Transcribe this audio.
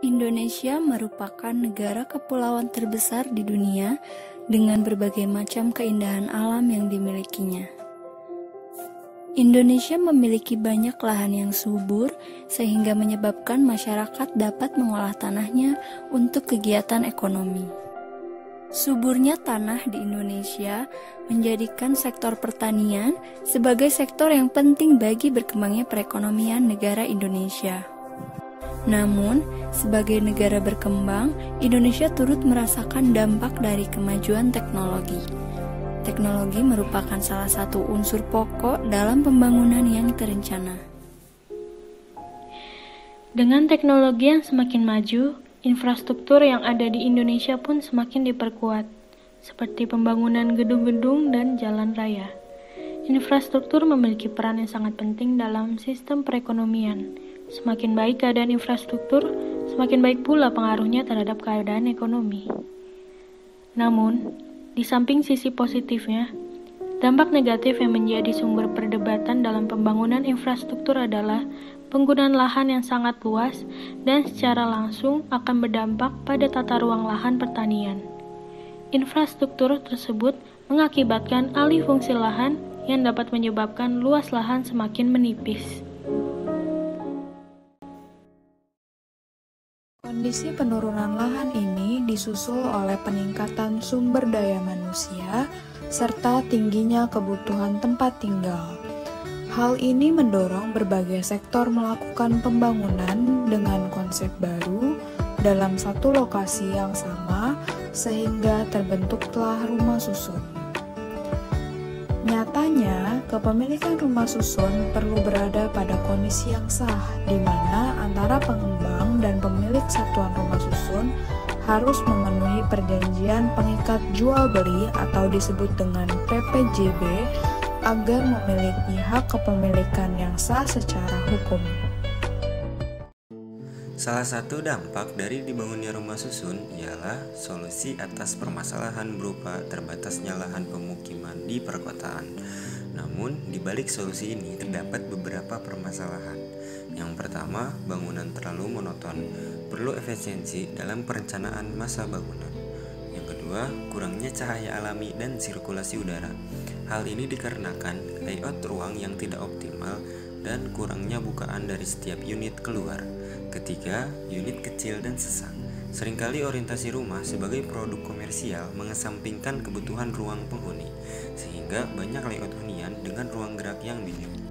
Indonesia merupakan negara kepulauan terbesar di dunia dengan berbagai macam keindahan alam yang dimilikinya. Indonesia memiliki banyak lahan yang subur sehingga menyebabkan masyarakat dapat mengolah tanahnya untuk kegiatan ekonomi. Suburnya tanah di Indonesia menjadikan sektor pertanian sebagai sektor yang penting bagi berkembangnya perekonomian negara Indonesia. Namun, sebagai negara berkembang, Indonesia turut merasakan dampak dari kemajuan teknologi. Teknologi merupakan salah satu unsur pokok dalam pembangunan yang terencana. Dengan teknologi yang semakin maju, infrastruktur yang ada di Indonesia pun semakin diperkuat, seperti pembangunan gedung-gedung dan jalan raya. Infrastruktur memiliki peran yang sangat penting dalam sistem perekonomian. Semakin baik keadaan infrastruktur, semakin baik pula pengaruhnya terhadap keadaan ekonomi. Namun, di samping sisi positifnya, dampak negatif yang menjadi sumber perdebatan dalam pembangunan infrastruktur adalah penggunaan lahan yang sangat luas dan secara langsung akan berdampak pada tata ruang lahan pertanian. Infrastruktur tersebut mengakibatkan alih fungsi lahan yang dapat menyebabkan luas lahan semakin menipis. Kondisi penurunan lahan ini disusul oleh peningkatan sumber daya manusia serta tingginya kebutuhan tempat tinggal. Hal ini mendorong berbagai sektor melakukan pembangunan dengan konsep baru dalam satu lokasi yang sama sehingga terbentuklah rumah susun. Nyatanya, kepemilikan rumah susun perlu berada pada kondisi yang sah, di mana antara pengembang dan pemilik satuan rumah susun harus memenuhi perjanjian pengikat jual beli atau disebut dengan PPJB agar memiliki hak kepemilikan yang sah secara hukum. Salah satu dampak dari dibangunnya rumah susun ialah solusi atas permasalahan berupa terbatasnya lahan pemukiman di perkotaan. Namun, di balik solusi ini terdapat beberapa permasalahan. Yang pertama, bangunan terlalu monoton, perlu efisiensi dalam perencanaan masa bangunan. Yang kedua, kurangnya cahaya alami dan sirkulasi udara. Hal ini dikarenakan layout ruang yang tidak optimal dan kurangnya bukaan dari setiap unit keluar. Ketiga, unit kecil dan sesak. Seringkali orientasi rumah sebagai produk komersial mengesampingkan kebutuhan ruang penghuni, sehingga banyak layout hunian dengan ruang gerak yang minim.